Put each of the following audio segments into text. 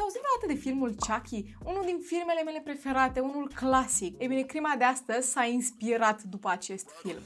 Ați auzit vreodată de filmul Chucky? Unul din filmele mele preferate, unul clasic. Ei bine, crima de astăzi s-a inspirat după acest film.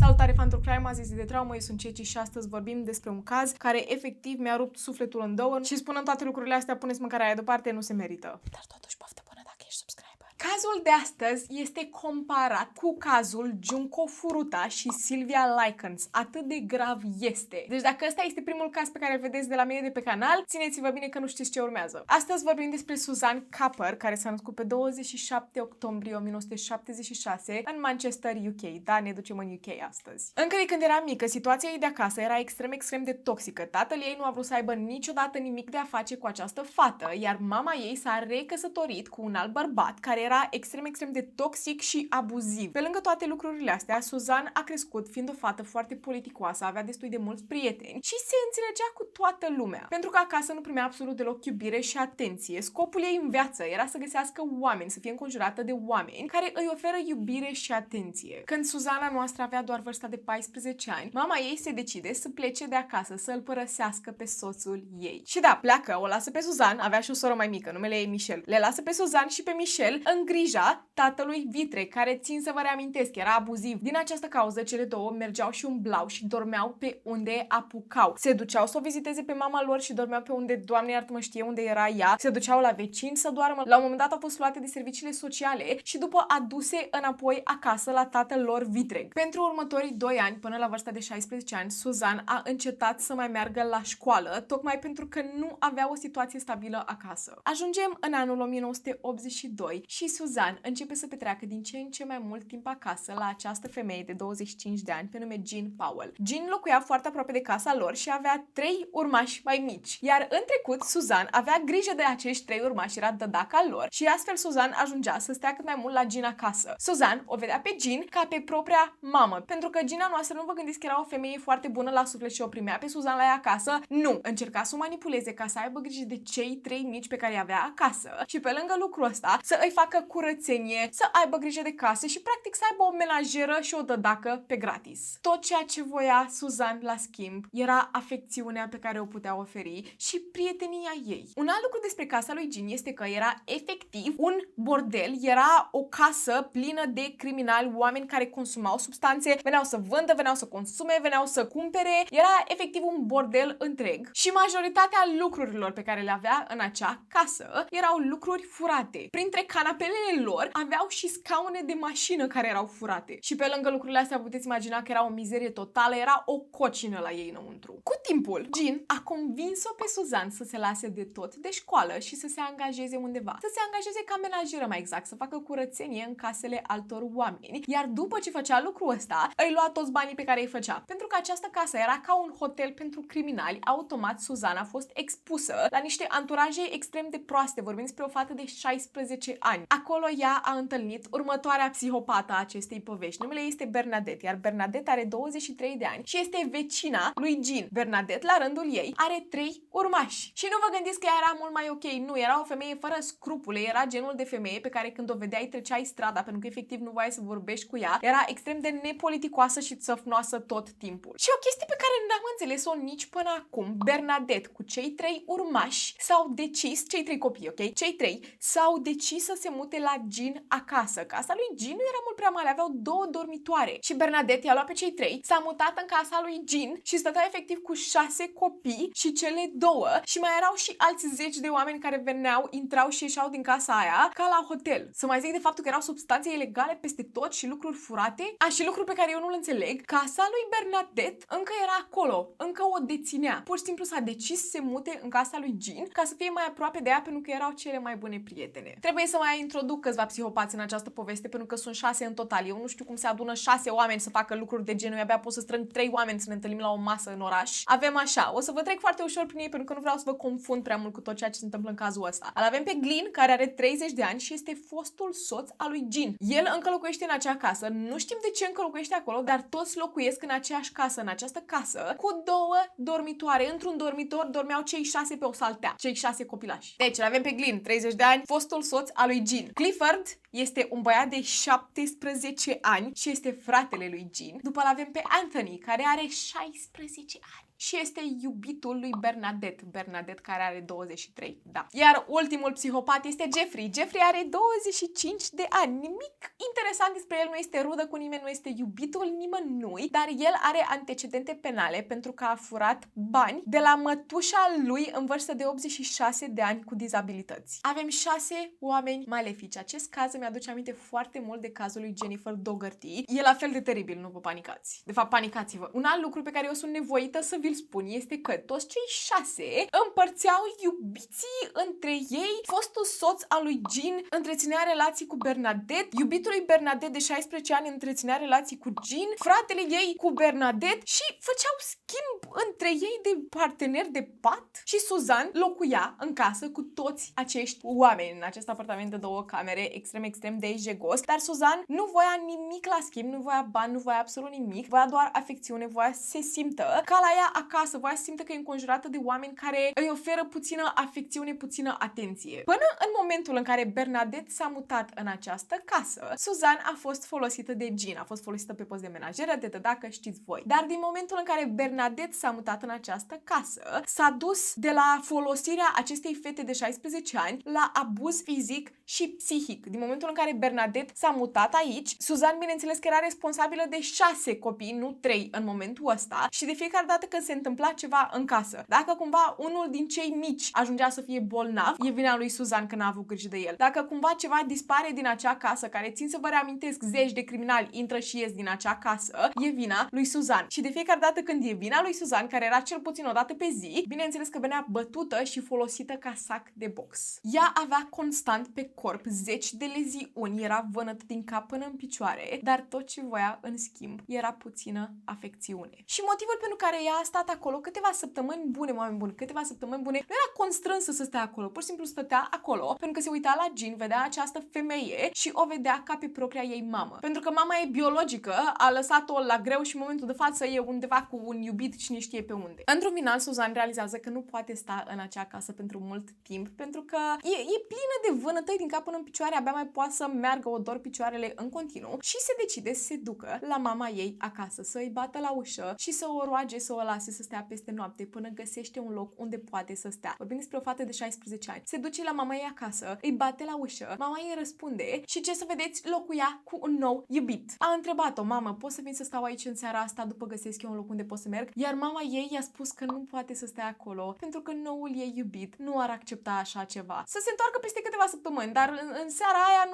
Salutare, fan Crime, azi zi de traumă, eu sunt Ceci și astăzi vorbim despre un caz care efectiv mi-a rupt sufletul în două și spunând toate lucrurile astea, puneți mâncarea aia deoparte, nu se merită. Dar totuși poftă bună dacă ești subscriber. Cazul de astăzi este comparat cu cazul Junko Furuta și Sylvia Likens. Atât de grav este. Deci dacă ăsta este primul caz pe care îl vedeți de la mine de pe canal, țineți-vă bine că nu știți ce urmează. Astăzi vorbim despre Suzanne Capper, care s-a născut pe 27 octombrie 1976 în Manchester, UK. Da, ne ducem în UK astăzi. Încă de când era mică, situația ei de acasă era extrem de toxică. Tatăl ei nu a vrut să aibă niciodată nimic de a face cu această fată, iar mama ei s-a recăsătorit cu un alt bărbat care era extrem de toxic și abuziv. Pe lângă toate lucrurile astea, Suzanne a crescut fiind o fată foarte politicoasă, avea destui de mulți prieteni și se înțelegea cu toată lumea. Pentru că acasă nu primea absolut deloc iubire și atenție. Scopul ei în viață era să găsească oameni, să fie înconjurată de oameni care îi oferă iubire și atenție. Când Suzana noastră avea doar vârsta de 14 ani, mama ei se decide să plece de acasă, să îl părăsească pe soțul ei. Și da, pleacă, o lasă pe Suzanne, avea și o soră mai mică, numele ei Michelle. Le lasă pe Suzanne și pe Michelle în grija tatălui Vitreg, care, țin să vă reamintesc, era abuziv. Din această cauză, cele două mergeau și umblau și dormeau pe unde apucau. Se duceau să o viziteze pe mama lor și dormeau pe unde, Doamne iartă-mă, știe unde era ea. Se duceau la vecini să doarmă. La un moment dat au fost luate de serviciile sociale și după aduse înapoi acasă la tatăl lor Vitreg. Pentru următorii 2 ani, până la vârsta de 16 ani, Suzanne a încetat să mai meargă la școală, tocmai pentru că nu avea o situație stabilă acasă. Ajungem în anul 1982 și Suzanne începe să petreacă din ce în ce mai mult timp acasă la această femeie de 25 de ani pe nume Jean Powell. Jean locuia foarte aproape de casa lor și avea 3 urmași mai mici. Iar în trecut, Suzanne avea grijă de acești 3 urmași, era dădaca lor și astfel Suzanne ajungea să stea cât mai mult la Jean acasă. Suzanne o vedea pe Jean ca pe propria mamă, pentru că Gina noastră, nu vă gândiți că era o femeie foarte bună la suflet și o primea pe Suzanne la ea acasă? Nu! Încerca să o manipuleze ca să aibă grijă de cei 3 mici pe care îi avea acasă și pe lângă lucrul ăsta să îi facă curățenie, să aibă grijă de casă și practic să aibă o menajeră și o dădacă pe gratis. Tot ceea ce voia Suzanne la schimb era afecțiunea pe care o putea oferi și prietenia ei. Un alt lucru despre casa lui Jean este că era efectiv un bordel, era o casă plină de criminali, oameni care consumau substanțe, veneau să vândă, veneau să consume, veneau să cumpere, era efectiv un bordel întreg și majoritatea lucrurilor pe care le avea în acea casă erau lucruri furate. Printre canapelele lor aveau și scaune de mașină care erau furate. Și pe lângă lucrurile astea puteți imagina că era o mizerie totală, era o cocină la ei înăuntru. Cu timpul, Jean a convins-o pe Suzanne să se lase de tot de școală și să se angajeze undeva. Să se angajeze ca menajeră, mai exact, să facă curățenie în casele altor oameni. Iar după ce făcea lucrul ăsta, îi lua toți banii pe care îi făcea. Pentru că această casă era ca un hotel pentru criminali, automat Suzanne a fost expusă la niște anturaje extrem de proaste. Vorbim despre o fată de 16 ani. Acolo ea a întâlnit următoarea psihopată a acestei povești. Numele ei este Bernadette, iar Bernadette are 23 de ani și este vecina lui Jean. Bernadette, la rândul ei, are 3 urmași. Și nu vă gândiți că ea era mult mai ok. Nu, era o femeie fără scrupule, era genul de femeie pe care când o vedeai treceai strada, pentru că efectiv nu voiai să vorbești cu ea. Era extrem de nepoliticoasă și țăfnoasă tot timpul. Și o chestie pe care n-am înțeles-o nici până acum, Bernadette cu cei 3 urmași s-au decis, cei 3 copii, ok? Cei 3 s-au decis să se mute la Jean acasă. Casa lui Jean nu era mult prea mare, aveau 2 dormitoare. Și Bernadette i-a luat pe cei 3, s-a mutat în casa lui Jean și stătea efectiv cu 6 copii și cele 2 și mai erau și alți 10 de oameni care veneau, intrau și ieșeau din casa aia ca la hotel. Să mai zic de faptul că erau substanțe ilegale peste tot și lucruri furate. Și lucruri pe care eu nu le înțeleg. Casa lui Bernadette încă era acolo, încă o deținea. Pur și simplu s-a decis să se mute în casa lui Jean ca să fie mai aproape de ea, pentru că erau cele mai bune prietene. Trebuie să mai introduc câțiva psihopați în această poveste, pentru că sunt 6 în total. Eu nu știu cum se adună 6 oameni să facă lucruri de genul. Abia pot să strâng 3 oameni să ne întâlnim la o masă în oraș. Avem așa, o să vă trec foarte ușor prin ei, pentru că nu vreau să vă confund prea mult cu tot ceea ce se întâmplă în cazul ăsta. Îl avem pe Glynn, care are 30 de ani și este fostul soț al lui Jean. El încă locuiește în acea casă. Nu știm de ce încă locuiește acolo, dar toți locuiesc în aceeași casă, în această casă, cu 2 dormitoare. Într-un dormitor dormeau cei 6 pe o saltea, cei 6 copilași. Deci, îl avem pe Glynn, 30 de ani, fostul soț al lui Jean. Clifford este un băiat de 17 ani și este fratele lui Jean. După îl avem pe Anthony, care are 16 ani și este iubitul lui Bernadette care are 23, da. Iar ultimul psihopat este Jeffrey. Jeffrey are 25 de ani. Nimic interesant despre el, nu este rudă cu nimeni, nu este iubitul nimănui, dar el are antecedente penale pentru că a furat bani de la mătușa lui în vârstă de 86 de ani cu dizabilități. Avem 6 oameni malefici. Acest caz îmi aduce aminte foarte mult de cazul lui Jennifer Dougherty. E la fel de teribil, nu vă panicați. De fapt, panicați-vă. Un alt lucru pe care eu sunt nevoită să vi-l spun este că toți cei 6 împărțeau iubiții între ei. Fostul soț al lui Jean întreținea relații cu Bernadette, iubitul lui Bernadette de 16 ani întreținea relații cu Jean, fratele ei cu Bernadette și făceau schimb între ei de parteneri de pat. Și Suzanne locuia în casă cu toți acești oameni în acest apartament de 2 camere extrem de jegos, dar Suzanne nu voia nimic la schimb, nu voia bani, nu voia absolut nimic, voia doar afecțiune, voia să se simtă ca la ea acasă, voia să simtă că e înconjurată de oameni care îi oferă puțină afecțiune, puțină atenție. Până în momentul în care Bernadette s-a mutat în această casă, Suzanne a fost folosită de Jean, a fost folosită pe post de menajeră, de dacă știți voi. Dar din momentul în care Bernadette s-a mutat în această casă, s-a dus de la folosirea acestei fete de 16 ani la abuz fizic și psihic. Din momentul în care Bernadette s-a mutat aici, Suzanne, bineînțeles că era responsabilă de 6 copii, nu 3 în momentul ăsta, și de fiecare dată când se întâmpla ceva în casă, dacă cumva unul din cei mici ajungea să fie bolnav, e vina lui Suzanne că n-a avut grijă de el. Dacă cumva ceva dispare din acea casă, care țin să vă reamintesc, zeci de criminali intră și ies din acea casă, e vina lui Suzanne. Și de fiecare dată când e vina lui Suzanne, care era cel puțin o dată pe zi, bineînțeles că venea bătută și folosită ca sac de box. Ea avea constant pe corp zeci de leziuni, era vânătă din cap până în picioare, dar tot ce voia în schimb era puțină afecțiune. Și motivul pentru care ea a stat acolo câteva săptămâni bune, oameni buni, câteva săptămâni bune, nu era constrânsă să stea acolo, pur și simplu stătea acolo pentru că se uita la Jean, vedea această femeie și o vedea ca pe propria ei mamă. Pentru că mama e biologică, a lăsat-o la greu și în momentul de față e undeva cu un iubit, cine știe pe unde. Într-un final, Suzanne realizează că nu poate sta în acea casă pentru mult timp, pentru că e plină de vânătăi din cap până în picioare, abia mai poate să meargă, o dor picioarele în continuu și se decide să se ducă la mama ei acasă, să îi bată la ușă și să o roage să o lase să stea peste noapte până găsește un loc unde poate să stea. Vorbim despre o fată de 16 ani. Se duce la mama ei acasă, îi bate la ușă, mama ei răspunde și ce să vedeți, locuia cu un nou iubit. A întrebat-o: mamă, pot să vin să stau aici în seara asta după găsesc eu un loc unde pot să merg? Iar mama ei i-a spus că nu poate să stea acolo pentru că noul ei iubit nu ar accepta așa ceva. Să se întoarcă peste câteva săptămâni, dar în seara aia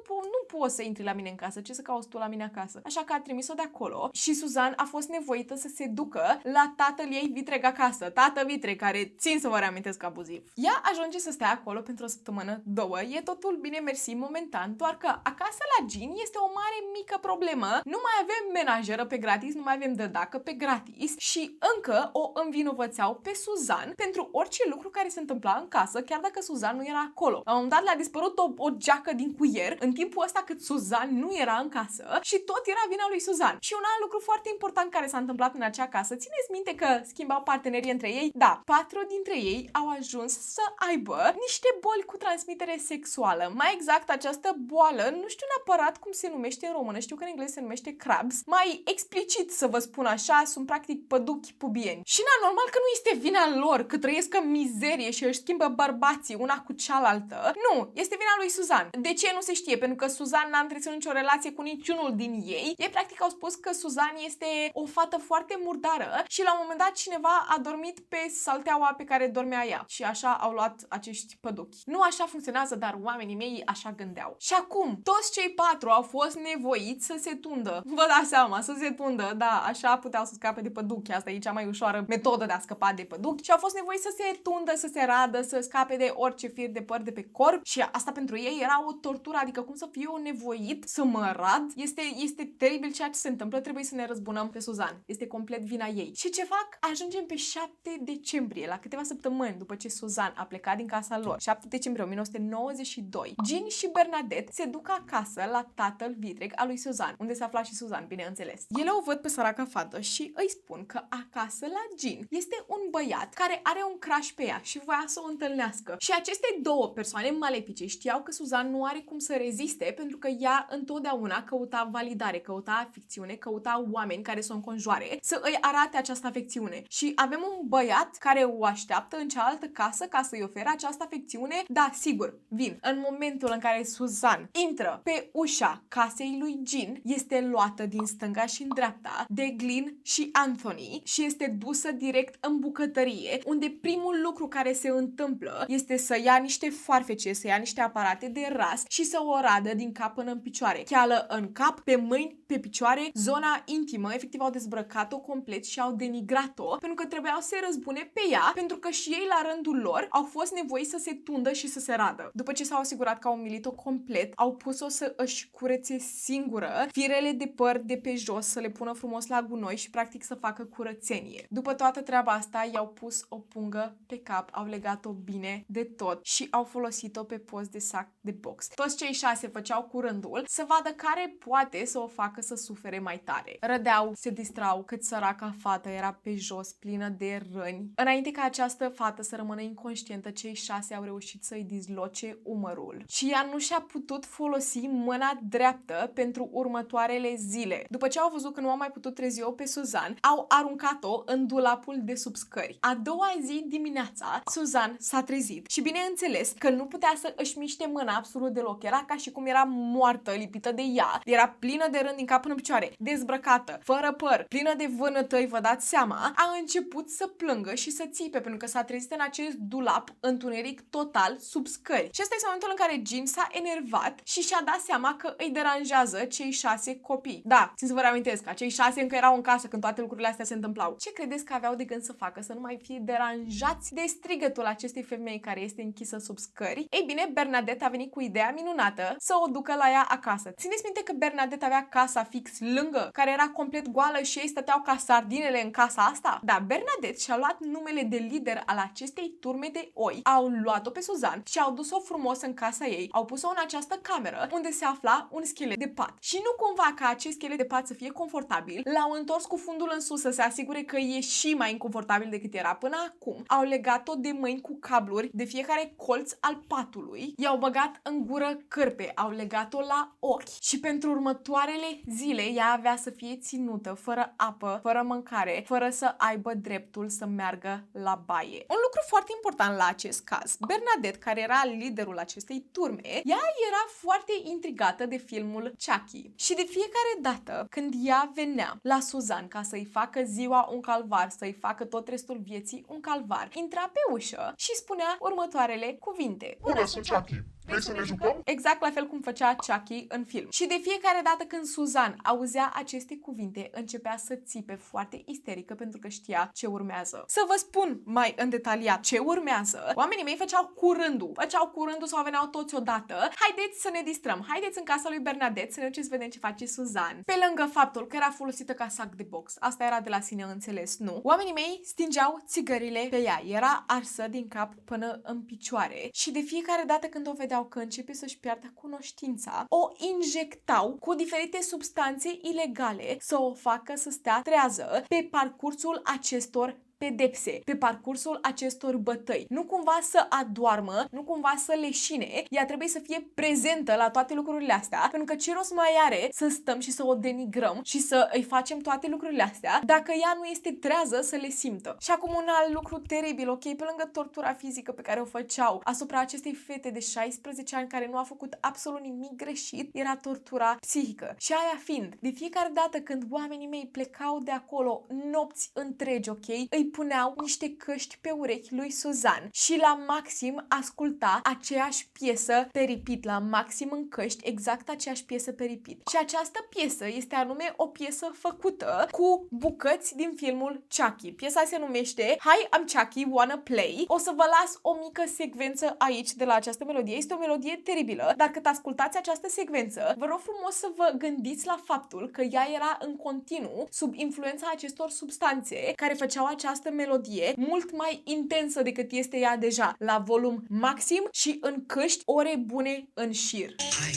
nu poți să intri la mine în casă. Ce să cauți tu la mine acasă? Așa că a trimis-o de acolo și Suzanne a fost nevoită să se ducă la tatăl ei vitreg acasă. Tată vitreg, care țin să vă reamintesc abuziv. Ea ajunge să stea acolo pentru o săptămână, 2, e totul bine mersi momentan, doar că acasă la Jean este o mare mică problemă. Nu mai avem menajeră pe gratis, nu mai avem dădacă pe gratis și încă o învinovățeau pe Suzanne pentru orice lucru care se întâmpla în casă, chiar dacă Suzanne nu era acolo. La un moment dat le-a dispărut o geacă din cuier în timpul ăsta cât Suzanne nu era în casă și tot era vina lui Suzanne. Și un alt lucru foarte important care s-a întâmplat în acea casă, țineți minte că schimbau partenerii între ei? Da, 4 dintre ei au ajuns să aibă niște boli cu transmitere sexuală. Mai exact, această boală, nu știu neapărat cum se numește în română, știu că în engleză se numește crabs. Mai explicit să vă spun așa, sunt practic păduchi pubieni. Și normal că nu este vina lor că trăiesc în mizerie și își schimbă bărbații una cu cealaltă. Nu, este vina lui Suzanne. De ce nu se știe? Pentru că Suzanne n-a întreținut nicio relație cu niciunul din ei. Ei practic au spus că Suzanne este o fată foarte murdară și la un moment dat cineva a dormit pe salteaua pe care dormea ea. Și așa au luat acești păduchi. Nu așa funcționează, dar oamenii mei așa gândeau. Și acum, toți cei 4 au fost nevoiți să se tundă. Vă dați seama, să se tundă. Da, așa puteau să scape de păduchi. Asta e cea mai ușoară metodă de a scăpa de păduchi. Și au fost nevoiți să se tundă, să se radă, să scape de orice fir de păr de pe corp. Și asta pentru ei era o tortură. Adică cum să fiu eu nevoit să mă rad? Este teribil ceea ce se întâmplă. Trebuie să ne răzbunăm pe Suzanne. Este complet vina ei. Și ce fac? Ajungem pe 7 decembrie, la câteva săptămâni după ce Suzanne a plecat din casa lor. 7 decembrie 1992. Jean și Bernadette se duc acasă la tatăl vitreg al lui Suzanne, unde se afla și Suzanne, bineînțeles. Ele o văd pe săraca fată și îi spun că acasă la Jean este un băiat care are un crush pe ea și voia să o întâlnească. Și aceste două persoane malefice știau că Suzanne nu are n-ai cum să reziste, pentru că ea întotdeauna căuta validare, căuta afecțiune, căuta oameni care să o înconjoare, să îi arate această afecțiune. Și avem un băiat care o așteaptă în cealaltă casă ca să-i ofere această afecțiune. Da, sigur, vin. În momentul în care Suzanne intră pe ușa casei lui Jean, este luată din stânga și în dreapta de Glynn și Anthony și este dusă direct în bucătărie, unde primul lucru care se întâmplă este să ia niște foarfece, să ia niște aparate de ras și să o radă din cap până în picioare. Cheală în cap, pe mâini, pe picioare, zona intimă, efectiv au dezbrăcat-o complet și au denigrat-o, pentru că trebuiau să-i răzbune pe ea, pentru că și ei la rândul lor au fost nevoiți să se tundă și să se radă. După ce s-au asigurat că au umilit-o complet, au pus-o să își curețe singură firele de păr de pe jos, să le pună frumos la gunoi și practic să facă curățenie. După toată treaba asta, i-au pus o pungă pe cap, au legat-o bine de tot și au folosit-o pe post de sac de box. Toți cei 6 făceau cu rândul să vadă care poate să o facă să sufere mai tare. Râdeau, se distrau, cât săraca fată era pe jos, plină de răni. Înainte ca această fată să rămână inconștientă, cei 6 au reușit să-i dizloce umărul. Și ea nu și-a putut folosi mâna dreaptă pentru următoarele zile. După ce au văzut că nu au mai putut trezi-o pe Suzanne, au aruncat-o în dulapul de sub scări. A doua zi dimineața, Suzanne s-a trezit și bineînțeles că nu putea să își miște mâna absolut deloc. Era ca și cum era moartă, lipită de ea. Era plină de rând din cap până în picioare, dezbrăcată, fără păr, plină de vânătăi, vă dați seama. A început să plângă și să țipe, pentru că s-a trezit în acest dulap întuneric total sub scări. Și ăsta este momentul în care Jean s-a enervat și și-a dat seama că îi deranjează cei 6 copii. Da, țin să vă reamintesc, acei 6 încă erau în casă când toate lucrurile astea se întâmplau. Ce credeți că aveau de gând să facă? Să nu mai fie deranjați de strigătul acestei femei care este închisă sub scări? Ei bine, Bernadette a venit cu ideea minunată să o ducă la ea acasă. Țineți minte că Bernadette avea casa fix lângă, care era complet goală și ei stăteau ca sardinele în casa asta? Da, Bernadette și-a luat numele de lider al acestei turme de oi, au luat-o pe Suzanne și au dus-o frumos în casa ei, au pus-o în această cameră unde se afla un schelet de pat. Și nu cumva ca acest schelet de pat să fie confortabil, l-au întors cu fundul în sus să se asigure că e și mai inconfortabil decât era până acum. Au legat-o de mâini cu cabluri de fiecare colț al patului, i-au băgat în gură cârpe, au legat-o la ochi și pentru următoarele zile ea avea să fie ținută fără apă, fără mâncare, fără să aibă dreptul să meargă la baie. Un lucru foarte important la acest caz, Bernadette, care era liderul acestei turme, ea era foarte intrigată de filmul Chucky. Și de fiecare dată când ea venea la Suzanne ca să-i facă ziua un calvar, să-i facă tot restul vieții un calvar, intra pe ușă și spunea următoarele cuvinte. Bună, sunt Chucky. Vrei să ne jucăm? Exact la fel cum făcea Chucky în film. Și de fiecare dată când Suzanne auzea aceste cuvinte, începea să țipe foarte isterică pentru că știa ce urmează. Să vă spun mai în detaliat ce urmează. Oamenii mei făceau cu rândul sau veneau toți odată. Haideți să ne distrăm. Haideți în casa lui Bernadette să ne ducem să vedem ce face Suzanne. Pe lângă faptul că era folosită ca sac de box. Asta era de la sine înțeles, nu? Oamenii mei stingeau țigările pe ea. Era arsă din cap până în picioare. Și de fiecare dată când o vedeau că începe să-și piardă cunoștința, o injectau cu diferite substanțe ilegale să o facă să stea trează pe parcursul acestor pedepse, pe parcursul acestor bătăi. Nu cumva să adoarmă, nu cumva să leșine, ea trebuie să fie prezentă la toate lucrurile astea, pentru că ce rost mai are să stăm și să o denigrăm și să îi facem toate lucrurile astea dacă ea nu este trează să le simtă. Și acum un alt lucru teribil, ok, pe lângă tortura fizică pe care o făceau asupra acestei fete de 16 ani care nu a făcut absolut nimic greșit, era tortura psihică. Și aia fiind, de fiecare dată când oamenii mei plecau de acolo nopți întregi, ok, îi puneau niște căști pe urechi lui Suzanne și la maxim asculta aceeași piesă pe repeat, la maxim în căști, exact aceeași piesă pe repeat. Și această piesă este anume o piesă făcută cu bucăți din filmul Chucky. Piesa se numește Hi, I'm Chucky, Wanna Play. O să vă las o mică secvență aici de la această melodie. Este o melodie teribilă, dar cât ascultați această secvență, vă rog frumos să vă gândiți la faptul că ea era în continuu sub influența acestor substanțe care făceau această melodie mult mai intensă decât este ea deja, la volum maxim și în căști ore bune în șir. Hi,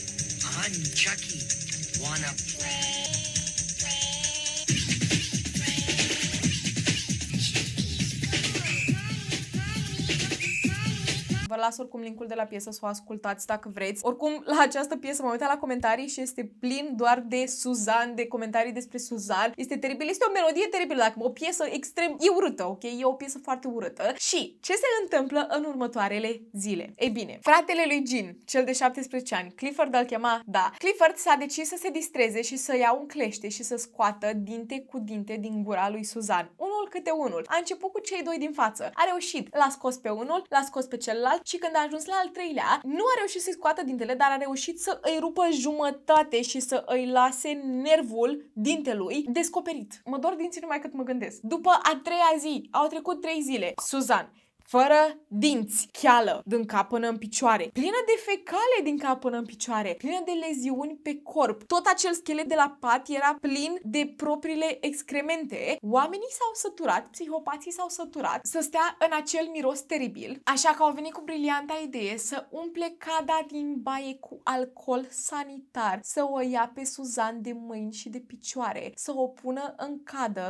I'm Chucky. Wanna play? Vă las oricum linkul de la piesă să o ascultați dacă vreți. Oricum, la această piesă m-am uitat la comentarii și este plin doar de Suzan, de comentarii despre Suzan. Este teribil, este o melodie teribilă, dacă o piesă extrem, e urâtă, ok? E o piesă foarte urâtă. Și ce se întâmplă în următoarele zile? Ei bine, fratele lui Jean, cel de 17 ani, Clifford îl chema, da. Clifford s-a decis să se distreze și să ia un clește și să scoată dinte cu dinte din gura lui Suzan. Unul câte unul. A început cu cei doi din față. A reușit. L-a scos pe unul, l-a scos pe celălalt și când a ajuns la al treilea, nu a reușit să-i scoată dintele, dar a reușit să îi rupă jumătate și să îi lase nervul dintelui descoperit. Mă dor dinții numai cât mă gândesc. După a treia zi, au trecut 3 zile. Suzan, fără dinți, cheală din cap până în picioare, plină de fecale din cap până în picioare, plină de leziuni pe corp. Tot acel schelet de la pat era plin de propriile excremente. Oamenii s-au săturat, psihopații s-au săturat să stea în acel miros teribil, așa că au venit cu brilianta idee să umple cada din baie cu alcool sanitar, să o ia pe Suzan de mâini și de picioare, să o pună în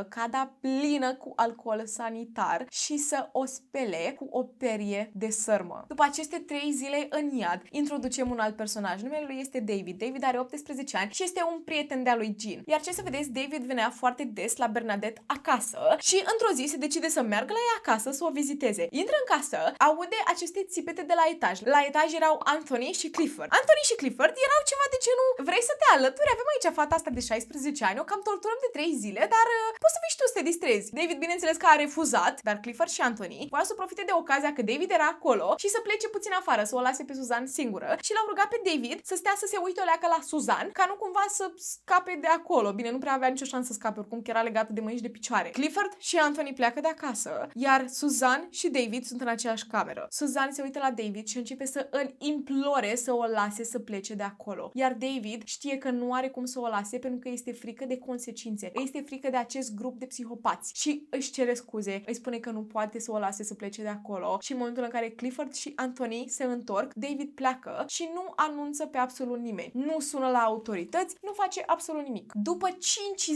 cada plină cu alcool sanitar și să o spele cu o perie de sărmă. După aceste 3 zile în iad, introducem un alt personaj. Numele lui este David. David are 18 ani și este un prieten de-a lui Jean. Iar ce să vedeți, David venea foarte des la Bernadette acasă și într-o zi se decide să meargă la ea acasă să o viziteze. Intră în casă, aude aceste țipete de la etaj. La etaj erau Anthony și Clifford. Anthony și Clifford erau ceva de genul: vrei să te alături? Avem aici fata asta de 16 ani, o cam torturăm de 3 zile, dar poți să vii și tu să te distrezi. David, bineînțeles că a refuzat, dar Clifford și Anthony voiau să profite de ocazia că David era acolo și să plece puțin afară, să o lase pe Suzan singură și l-au rugat pe David să stea să se uite o leacă la Suzan, ca nu cumva să scape de acolo. Bine, nu prea avea nicio șansă să scape, oricum că era legată de mâini și de picioare. Clifford și Anthony pleacă de acasă, iar Suzan și David sunt în aceeași cameră. Suzan se uită la David și începe să îl implore să o lase să plece de acolo. Iar David știe că nu are cum să o lase pentru că este frică de consecințe. Este frică de acest grup de psihopați și își cere scuze, îi spune că nu poate să o lase să plece de acolo și în momentul în care Clifford și Anthony se întorc, David pleacă și nu anunță pe absolut nimeni. Nu sună la autorități, nu face absolut nimic. După 5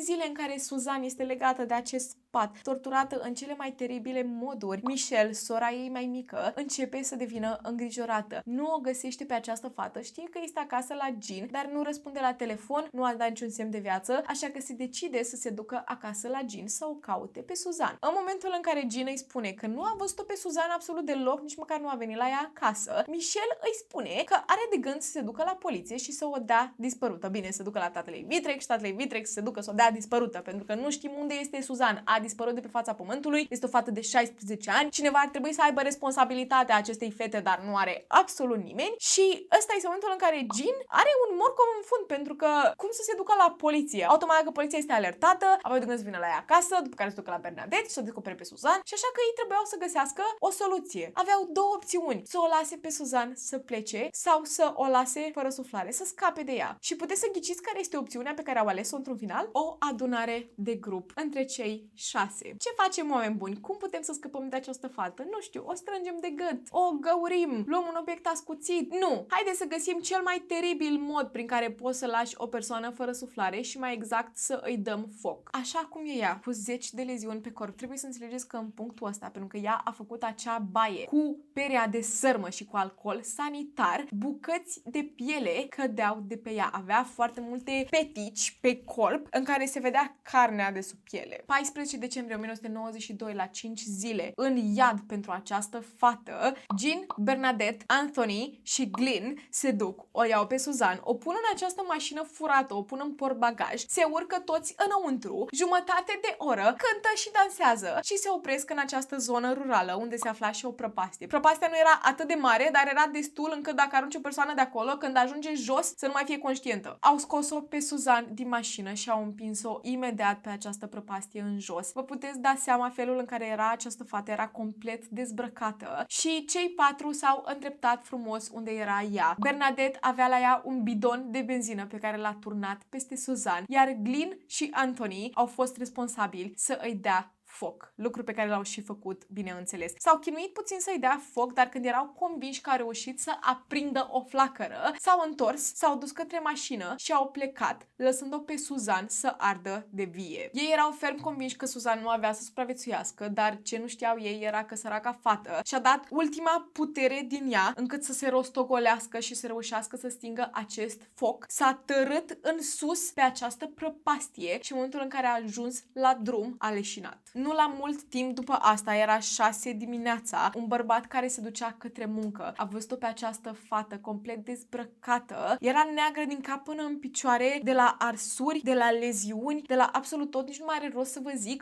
zile în care Suzan este legată de acest pat, torturată în cele mai teribile moduri, Michelle, sora ei mai mică, începe să devină îngrijorată. Nu o găsește pe această fată, știe că este acasă la Jean, dar nu răspunde la telefon, nu a dat niciun semn de viață, așa că se decide să se ducă acasă la Jean să o caute pe Suzan. În momentul în care Jean îi spune că nu a văzut-o pe Suzan absolut deloc, nici măcar nu a venit la ea acasă, Michelle îi spune că are de gând să se ducă la poliție și să o dea dispărută. Bine, să ducă la tatăl ei Vitrek și tatăl ei Vitrek să se ducă să o dea dispărută, pentru că nu știm unde este Suzan. A dispărut de pe fața pământului, este o fată de 16 ani, cineva ar trebui să aibă responsabilitatea acestei fete, dar nu are absolut nimeni și ăsta este momentul în care Jean are un morcov în fund, pentru că cum să se ducă la poliție? Automat că poliția este alertată, apoi de gând să vină la ea acasă, după care se ducă la Bernadette și să o descopere pe Suzan și așa că ei trebuiau să găsească o soluție. Aveau două opțiuni: să o lase pe Suzan să plece sau să o lase fără suflare, să scape de ea. Și puteți să ghiciți care este opțiunea pe care au ales-o într-un final? O adunare de grup între cei 6. Ce facem, oameni buni? Cum putem să scăpăm de această fată? Nu știu, o strângem de gât, o găurim, luăm un obiect ascuțit. Nu! Haideți să găsim cel mai teribil mod prin care poți să lași o persoană fără suflare și mai exact să îi dăm foc. Așa cum e ea, cu 10 de leziuni pe corp. Trebuie să înțelegeți că în punctul ăsta, pentru că ea a făcut acea baie cu perea de sărmă și cu alcool sanitar, bucăți de piele cădeau de pe ea. Avea foarte multe petici pe corp în care se vedea carnea de sub piele. 14 decembrie 1992, la 5 zile în iad pentru această fată, Jean, Bernadette, Anthony și Glynn se duc, o iau pe Suzan, o pun în această mașină furată, o pun în portbagaj, se urcă toți înăuntru, jumătate de oră, cântă și dansează și se opresc în această zonă rurală unde se afla și o prăpastie. Prăpastia nu era atât de mare, dar era destul încât dacă arunci o persoană de acolo, când ajunge jos, să nu mai fie conștientă. Au scos-o pe Suzan din mașină și au împins-o imediat pe această prăpastie în jos. Vă puteți da seama felul în care era această fată, era complet dezbrăcată și cei 4 s-au îndreptat frumos unde era ea. Bernadette avea la ea un bidon de benzină pe care l-a turnat peste Suzan, iar Glynn și Anthony au fost responsabili să îi dea foc. Lucru pe care l-au și făcut, bineînțeles. S-au chinuit puțin să-i dea foc, dar când erau convinși că a reușit să aprindă o flacără, s-au întors, s-au dus către mașină și au plecat, lăsând-o pe Suzan să ardă de vie. Ei erau ferm convinși că Suzan nu avea să supraviețuiască, dar ce nu știau ei era că săraca fată și-a dat ultima putere din ea încât să se rostogolească și să reușească să stingă acest foc. S-a tărât în sus pe această prăpastie și în momentul în care a ajuns la drum a leșinat. Nu la mult timp după asta, era 6 dimineața, un bărbat care se ducea către muncă a văzut-o pe această fată complet dezbrăcată. Era neagră din cap până în picioare, de la arsuri, de la leziuni, de la absolut tot, nici nu mai are rost să vă zic.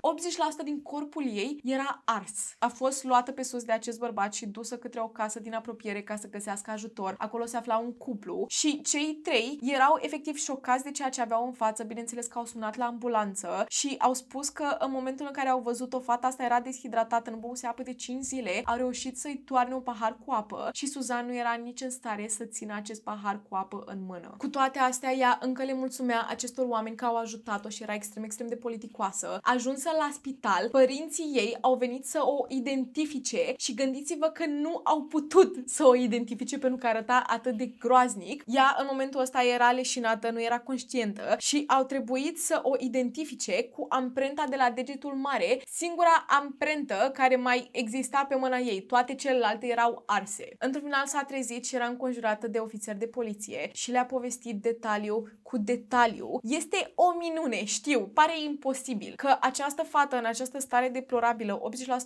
80% din corpul ei era ars. A fost luată pe sus de acest bărbat și dusă către o casă din apropiere ca să găsească ajutor. Acolo se afla un cuplu și cei trei erau efectiv șocați de ceea ce aveau în față. Bineînțeles că au sunat la ambulanță și au spus că în momentul în care au văzut-o, fata asta era deshidratată, nu băuse apă de 5 zile, au reușit să-i toarne un pahar cu apă și Suzan nu era nici în stare să țină acest pahar cu apă în mână. Cu toate astea, ea încă le mulțumea acestor oameni că au ajutat-o și era extrem de politicoasă. Ajunsă la spital, părinții ei au venit să o identifice și gândiți-vă că nu au putut să o identifice pentru că arăta atât de groaznic. Ea în momentul ăsta era leșinată, nu era conștientă și au trebuit să o identifice cu amprenta de la degetul mare, singura amprentă care mai exista pe mâna ei. Toate celelalte erau arse. Într-un final s-a trezit și era înconjurată de ofițeri de poliție și le-a povestit detaliu cu detaliu. Este o minune, știu, pare imposibil că această fată în această stare deplorabilă,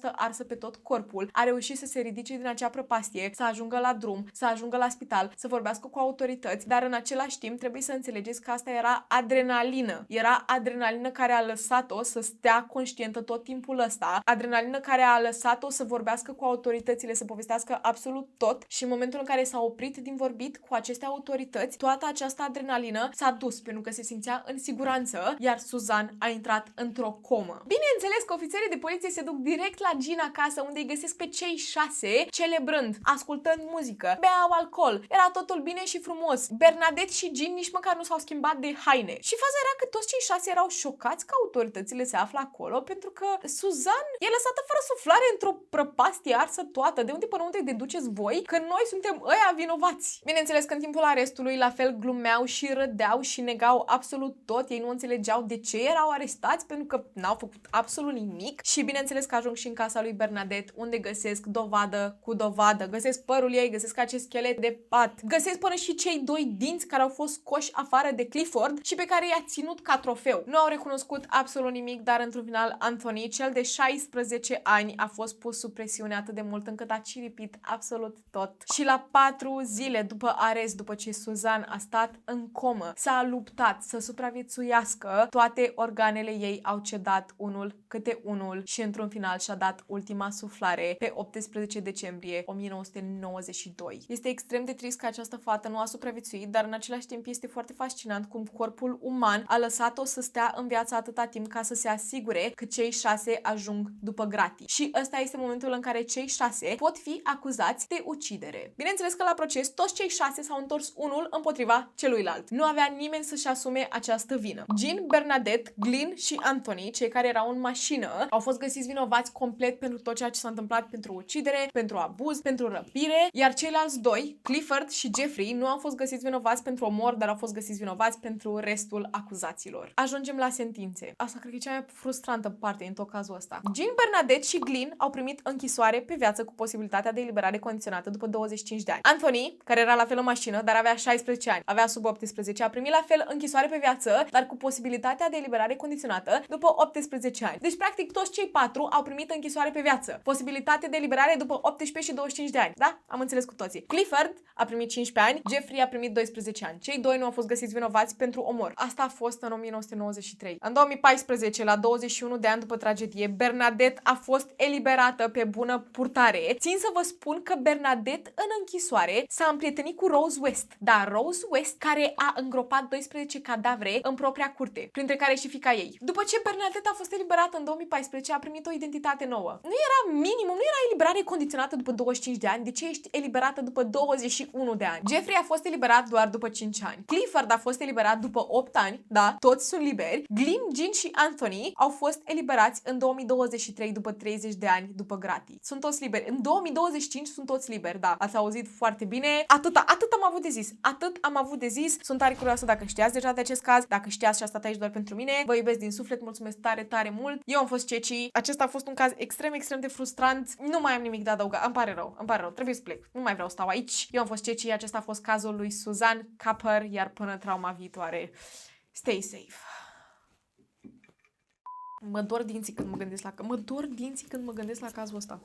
80% arsă pe tot corpul, a reușit să se ridice din acea prăpastie, să ajungă la drum, să ajungă la spital, să vorbească cu autorități, dar în același timp trebuie să înțelegeți că asta era adrenalină. Era adrenalină care a lăsat-o să stea conștientă tot timpul ăsta, adrenalină care a lăsat-o să vorbească cu autoritățile, să povestească absolut tot și în momentul în care s-a oprit din vorbit cu aceste autorități, toată această adrenalină s-a dus pentru că se simțea în siguranță, iar Suzan a intrat într-o comă. Bineînțeles că ofițerii de poliție se duc direct la Jean acasă, unde îi găsesc pe cei 6 celebrând, ascultând muzică, beau alcool, era totul bine și frumos. Bernadette și Jean nici măcar nu s-au schimbat de haine. Și faza era că toți cei 6 erau șocați că autoritățile se află acolo pentru că Suzan e lăsată fără suflare într-o prăpastie arsă toată. De unde până unde deduceți voi că noi suntem ăia vinovați? Bineînțeles că în timpul arestului la fel glumeau și râdeau și negau absolut tot. Ei nu înțelegeau de ce erau arestați pentru că n-au făcut absolut nimic și bineînțeles că ajung și în casa lui Bernadette, unde găsesc dovadă cu dovadă. Găsesc părul ei, găsesc acest schelet de pat. Găsesc până și cei 2 dinți care au fost scoși afară de Clifford și pe care i-a ținut ca trofeu. Nu au recunoscut absolut nimic, dar într-un final Anthony, cel de 16 ani, a fost pus sub presiune atât de mult încât a ciripit absolut tot. Și la 4 zile după arest, după ce Suzan a stat în comă, s-a luptat să supraviețuiască, toate organele ei au cedat unul câte unul și într-un final și-a dat ultima suflare pe 18 decembrie 1992. Este extrem de trist că această fată nu a supraviețuit, dar în același timp este foarte fascinant cum corpul uman a lăsat-o să stea în viață atâta timp ca să se asigure că cei 6 ajung după gratii. Și ăsta este momentul în care cei 6 pot fi acuzați de ucidere. Bineînțeles că la proces toți cei 6 s-au întors unul împotriva celuilalt. Nu avea nimeni să-și asume această vină. Jean, Bernadette, Glynn și Anthony, cei care erau în mașină, au fost găsiți vinovați complet pentru tot ceea ce s-a întâmplat, pentru ucidere, pentru abuz, pentru răpire, iar ceilalți 2, Clifford și Jeffrey, nu au fost găsiți vinovați pentru omor, dar au fost găsiți vinovați pentru restul acuzațiilor. Ajungem la sentințe. Asta cred că e cea mai frustrantă parte în tot cazul ăsta. Jean, Bernadette și Glynn au primit închisoare pe viață cu posibilitatea de eliberare condiționată după 25 de ani. Anthony, care era la fel în mașină, dar avea 16 ani, avea sub 18, a primit la fel închisoare pe viață, dar cu posibilitatea de eliberare condiționată după 18 ani. Deci, practic, toți cei 4 au primit închisoare pe viață. Posibilitate de eliberare după 18 și 25 de ani. Da? Am înțeles cu toții. Clifford a primit 15 ani, Jeffrey a primit 12 ani. Cei 2 nu au fost găsiți vinovați pentru omor. Asta a fost în 1993. În 2014, la 21 de ani după tragedie, Bernadette a fost eliberată pe bună purtare. Țin să vă spun că Bernadette în închisoare s-a împrietenit cu Rose West. Da, Rose West, care a îngropat 12 cadavre în propria curte, printre care și fiica ei. După ce Bernadette a fost eliberată în 2014, a primit o identitate nouă. Nu era minimum, nu era eliberare condiționată după 25 de ani. De ce ești eliberată după 21 de ani? Jeffrey a fost eliberat doar după 5 ani. Clifford a fost eliberat după 8 ani. Da, toți sunt liberi. Glynn, Jean și Anthony au fost eliberați eliberați în 2023 după 30 de ani după gratii. Sunt toți liberi. În 2025 sunt toți liberi, da. Ați auzit foarte bine. Atât am avut de zis. Atât am avut de zis. Sunt tare curioasă dacă știați deja de acest caz, dacă știați și a stat aici doar pentru mine. Vă iubesc din suflet, mulțumesc tare, tare mult. Eu am fost Ceci. Acesta a fost un caz extrem, extrem de frustrant. Nu mai am nimic de adăugat. Îmi pare rău. Trebuie să plec. Nu mai vreau să stau aici. Eu am fost Ceci. Acesta a fost cazul lui Suzanne Capper, iar până trauma viitoare, stay safe. Mă dor dinții când mă gândesc la cazul ăsta.